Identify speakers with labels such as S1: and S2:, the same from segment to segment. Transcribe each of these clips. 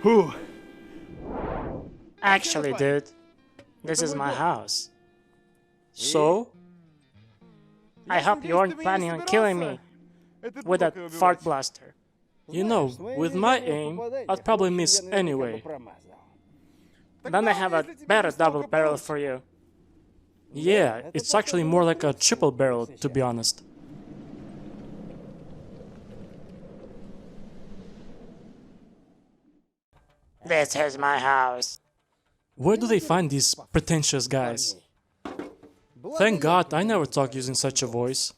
S1: Who?
S2: Actually, dude, this is my house. So? I hope you aren't planning on killing me with that fart blaster. You know, with my aim, I'd probably miss anyway. Then I have a better double barrel for you. Yeah, it's actually more like a triple barrel, to be honest. This is my house. Where do they find these pretentious guys? Thank God I never talk using such a voice.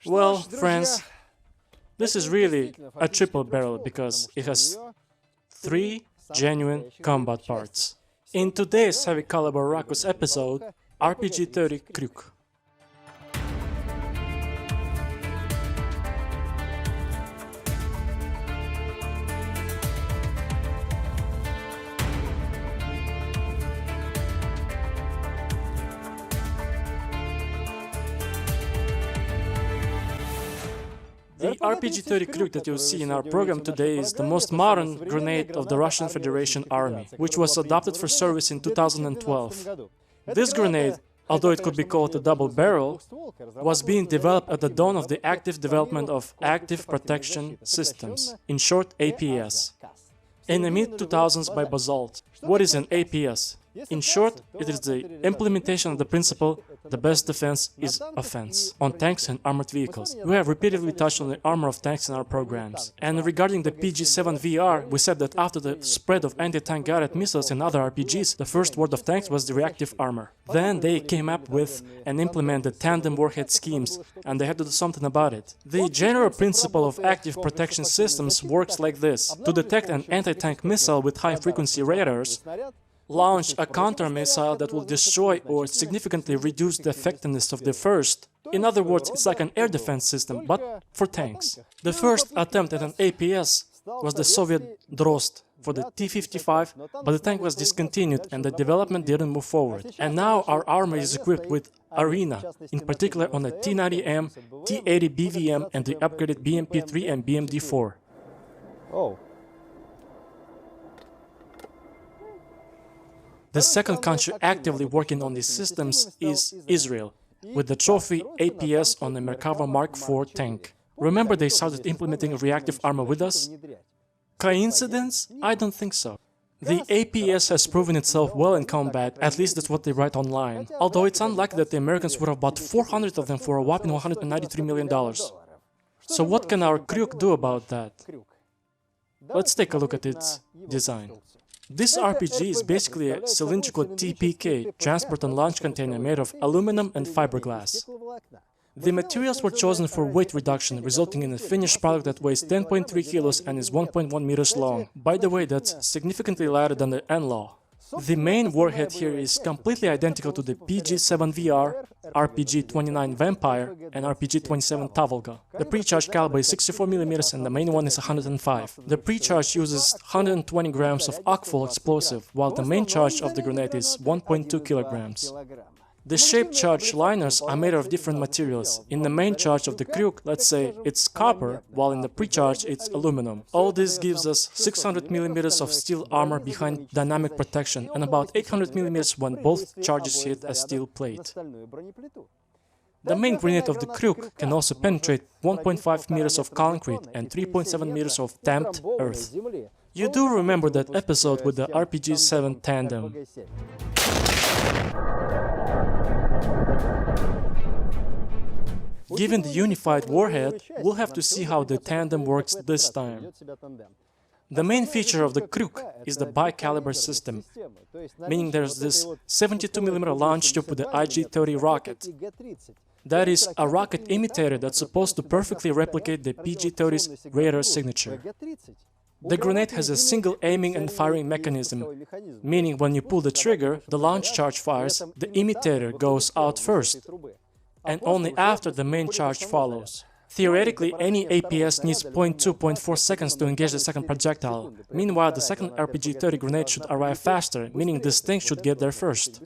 S2: Well, friends, this is really a triple barrel because it has 3 genuine combat parts. In today's Heavy Caliber Ruckus episode, RPG-30 KRYUK. The RPG-30 KRYUK that you'll see in our program today is the most modern grenade of the Russian Federation Army, which was adopted for service in 2012. This grenade, although it could be called a double barrel, was being developed at the dawn of the active development of Active Protection Systems, in short APS, in the mid-2000s by Basalt. What is an APS? In short, it is the implementation of the principle the best defense is offense on tanks and armored vehicles. We have repeatedly touched on the armor of tanks in our programs. And regarding the PG-7VR, we said that after the spread of anti-tank guided missiles and other RPGs, the first word of tanks was the reactive armor. Then they came up with and implemented Tandem Warhead schemes, and they had to do something about it. The general principle of active protection systems works like this. To detect an anti-tank missile with high-frequency radars, launch a counter-missile that will destroy or significantly reduce the effectiveness of the first. In other words, it's like an air defense system, but for tanks. The first attempt at an APS was the Soviet Drozd for the T-55, but the tank was discontinued and the development didn't move forward. And now our army is equipped with Arena, in particular on the T-90M, T-80 BVM and the upgraded BMP-3 and BMD-4.
S3: Oh.
S2: The second country actively working on these systems is Israel, with the trophy APS on the Merkava Mark IV tank. Remember they started implementing reactive armor with us? Coincidence? I don't think so. The APS has proven itself well in combat, at least that's what they write online, although it's unlikely that the Americans would have bought 400 of them for a whopping $193 million. So what can our KRYUK do about that? Let's take a look at its design. This RPG is basically a cylindrical TPK, transport and launch container made of aluminum and fiberglass. The materials were chosen for weight reduction, resulting in a finished product that weighs 10.3 kilos and is 1.1 meters long. By the way, that's significantly lighter than the NLAW. The main warhead here is completely identical to the PG-7VR, RPG-29 Vampire, and RPG-27 Tavolga. The pre-charged caliber is 64mm and the main one is 105. The pre-charge uses 120 grams of ACFOL explosive, while the main charge of the grenade is 1.2 kilograms. The shaped charge liners are made of different materials. In the main charge of the KRYUK, let's say it's copper, while in the pre-charge it's aluminum. All this gives us 600mm of steel armor behind dynamic protection and about 800mm when both charges hit a steel plate. The main grenade of the KRYUK can also penetrate 1.5 meters of concrete and 3.7 meters of damped earth. You do remember that episode with the RPG-7 Tandem. Given the unified warhead, we'll have to see how the Tandem works this time. The main feature of the KRYUK is the bi-caliber system, meaning there's this 72mm launch tube with the IG-30 rocket. That is a rocket imitator that's supposed to perfectly replicate the PG-30's radar signature. The grenade has a single aiming and firing mechanism, meaning when you pull the trigger, the launch charge fires, the imitator goes out first, and only after the main charge follows. Theoretically, any APS needs 0.2-0.4 seconds to engage the second projectile. Meanwhile, the second RPG-30 grenade should arrive faster, meaning this thing should get there first.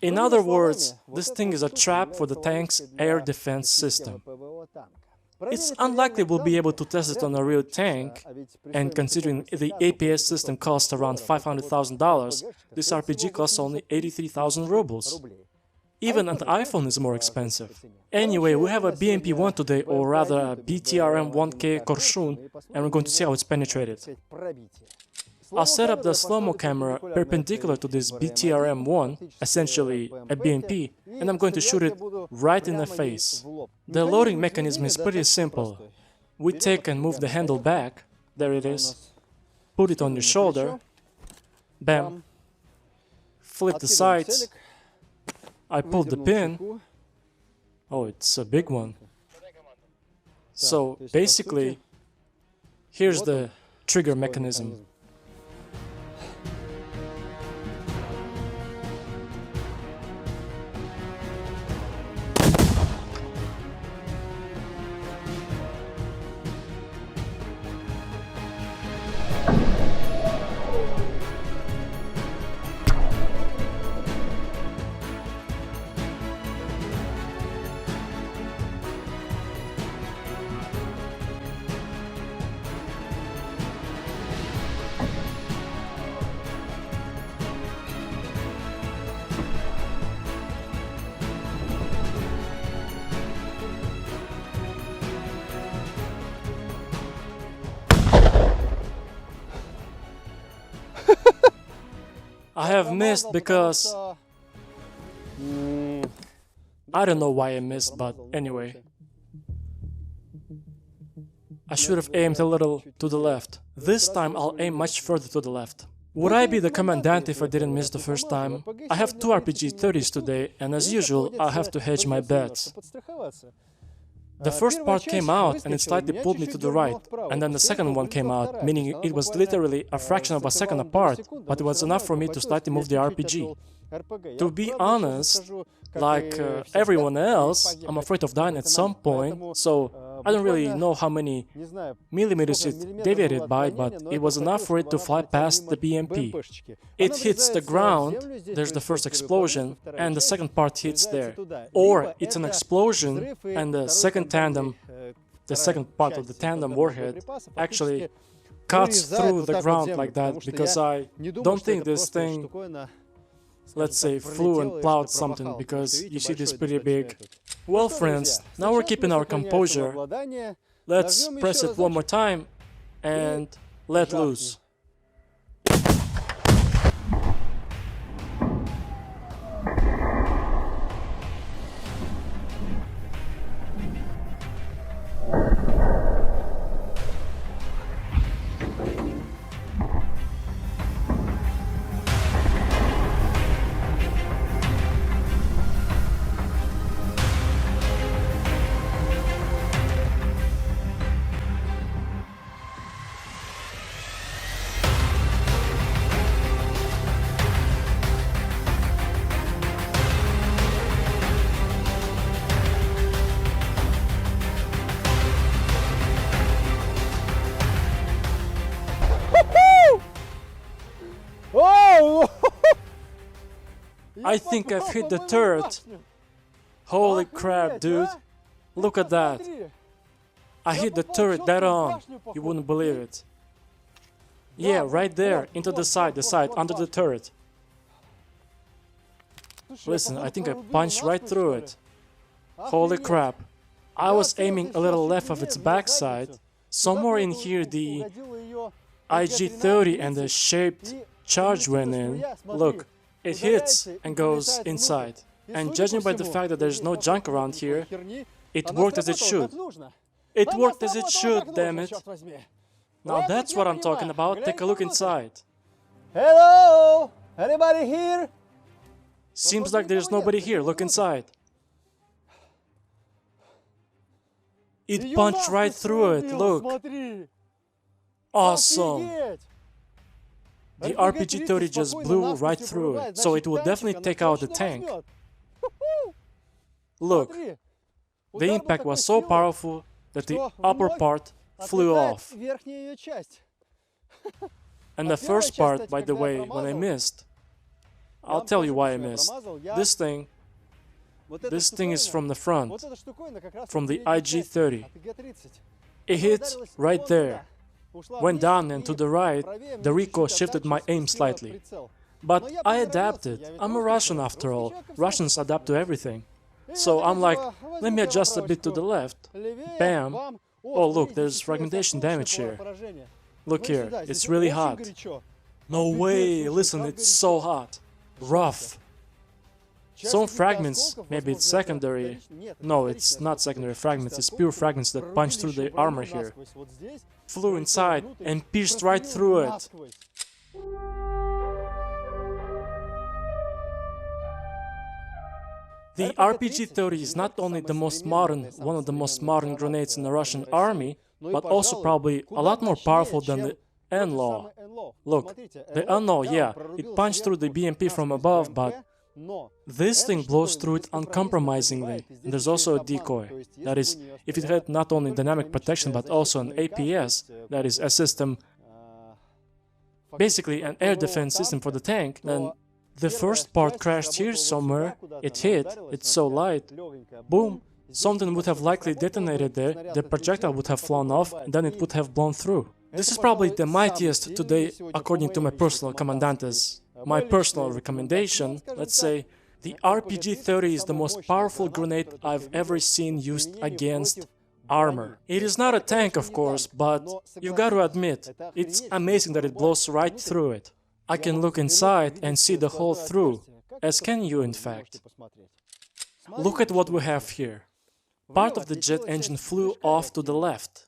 S2: In other words, this thing is a trap for the tank's air defense system. It's unlikely we'll be able to test it on a real tank, and considering the APS system costs around $500,000, this RPG costs only 83,000 rubles. Even an iPhone is more expensive. Anyway, we have a BMP-1 today, or rather a BTRM-1K KRYUK, and we're going to see how it's penetrated. I'll set up the slow-mo camera perpendicular to this BTRM-1, essentially a BMP, and I'm going to shoot it right in the face. The loading mechanism is pretty simple. We take and move the handle back, there it is, put it on your shoulder, bam, flip the sides, I pulled the pin, oh, it's a big one. So basically, here's the trigger mechanism. I have missed because I don't know why I missed, but anyway. I should have aimed a little to the left. This time I'll aim much further to the left. Would I be the Komandante if I didn't miss the first time? I have two RPG-30s today, and as usual, I'll have to hedge my bets. The first part came out and it slightly pulled me to the right, and then the second one came out, meaning it was literally a fraction of a second apart, but it was enough for me to slightly move the RPG. To be honest, like everyone else, I'm afraid of dying at some point, so I don't really know how many millimeters it deviated by, but it was enough for it to fly past the BMP. It hits the ground, there's the first explosion, and the second part hits there. Or it's an explosion, and the second tandem, the second part of the Tandem Warhead, actually cuts through the ground like that, because I don't think this thing, let's say, flew and plowed something, because you see this pretty big. Well, friends, now we're keeping our composure. Let's press it one more time and let loose. I think I've hit the turret. Holy crap, dude. Look at that. I hit the turret dead on. You wouldn't believe it. Yeah, right there, into the side, under the turret. Listen, I think I punched right through it. Holy crap. I was aiming a little left of its backside. Somewhere in here the IG-30 and the shaped charge went in. Look, it hits and goes inside. And judging by the fact that there's no junk around here, it worked as it should. It worked as it should, damn it. Now that's what I'm talking about. Take a look inside.
S1: Hello? Anybody here?
S2: Seems like there's nobody here. Look inside. It punched right through it, look. Awesome!
S1: Офигеть!
S2: The RPG-30 just blew right through it, so it would definitely take out the tank. Look, the impact was so powerful that the upper part flew off. And the first part, by the way, when I missed, I'll tell you why I missed. This thing is from the front, from the IG-30. It hit right there, went down, and to the right, the recoil shifted my aim slightly. But I adapted. I'm a Russian after all. Russians adapt to everything. So I'm like, let me adjust a bit to the left. Bam! Oh look, there's fragmentation damage here. Look here, it's really hot. No way, listen, it's so hot. Rough. Some fragments, maybe it's secondary. No, it's not secondary fragments, it's pure fragments that punch through the armor here. Flew inside and pierced right through it. The RPG-30 is not only the most modern, one of the most modern grenades in the Russian army, but also probably a lot more powerful than the NLAW. Look, the NLAW, yeah, it punched through the BMP from above, but this thing blows through it uncompromisingly. And there's also a decoy. That is, if it had not only dynamic protection but also an APS, that is a system, basically an air defense system for the tank, then the first part crashed here somewhere, it hit, it's so light, boom, something would have likely detonated there, the projectile would have flown off, and then it would have blown through. This is probably the mightiest today, according to my personal Komandantes. My personal recommendation, let's say, the RPG-30 is the most powerful grenade I've ever seen used against armor. It is not a tank, of course, but you've got to admit, it's amazing that it blows right through it. I can look inside and see the hole through, as can you in fact. Look at what we have here. Part of the jet engine flew off to the left.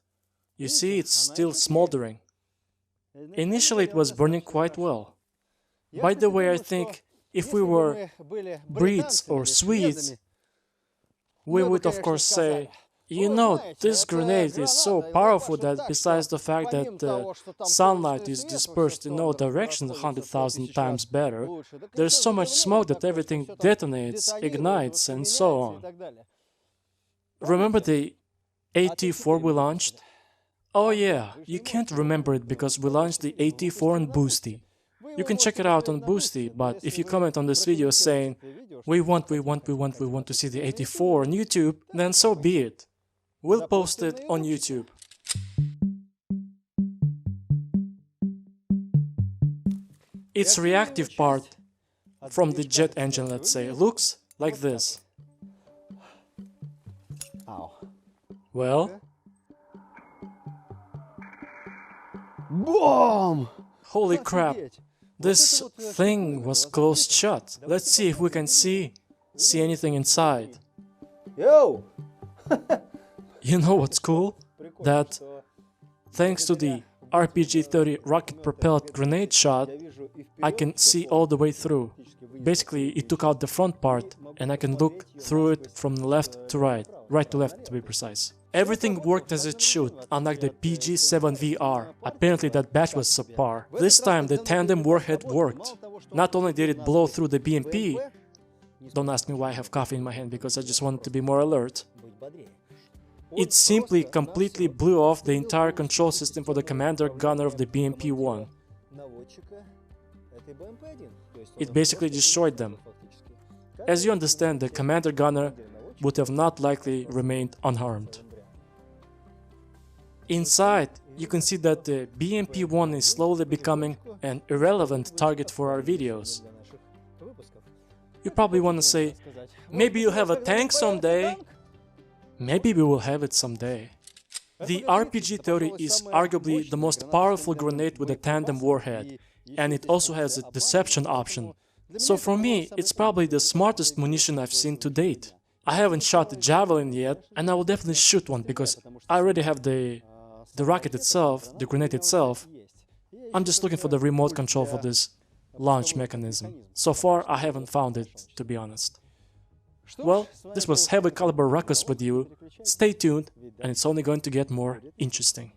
S2: You see, it's still smoldering. Initially it was burning quite well. By the way, I think if we were Brits or Swedes, we would of course say, you know, this grenade is so powerful that besides the fact that sunlight is dispersed in all directions 100,000 times better, there's so much smoke that everything detonates, ignites, and so on. Remember the AT-4 we launched? Oh yeah, you can't remember it because we launched the AT-4 on Boosty. You can check it out on Boosty, but if you comment on this video saying, we want to see the AT-4 on YouTube, then so be it. We'll post it on YouTube. Its reactive part from the jet engine, let's say, looks like this. Well,
S1: Boom!
S2: Holy crap, this thing was closed shut. Let's see if we can see anything inside.
S1: Yo!
S2: You know what's cool? That thanks to the RPG-30 rocket-propelled grenade shot, I can see all the way through. Basically, it took out the front part, and I can look through it from left to right to left to be precise. Everything worked as it should, unlike the PG-7VR. Apparently that batch was subpar. This time the Tandem Warhead worked. Not only did it blow through the BMP, don't ask me why I have coffee in my hand, because I just wanted to be more alert. It simply completely blew off the entire control system for the commander gunner of the BMP-1. It basically destroyed them. As you understand, the commander gunner would have not likely remained unharmed. Inside, you can see that the BMP-1 is slowly becoming an irrelevant target for our videos. You probably want to say, maybe you'll have a tank someday. Maybe we will have it someday. The RPG-30 is arguably the most powerful grenade with a tandem warhead, and it also has a deception option. So for me, it's probably the smartest munition I've seen to date. I haven't shot the javelin yet, and I will definitely shoot one because I already have the rocket itself, the grenade itself. I'm just looking for the remote control for this launch mechanism. So far, I haven't found it, to be honest. Well, this was Heavy Caliber Ruckus with you. Stay tuned, and it's only going to get more interesting.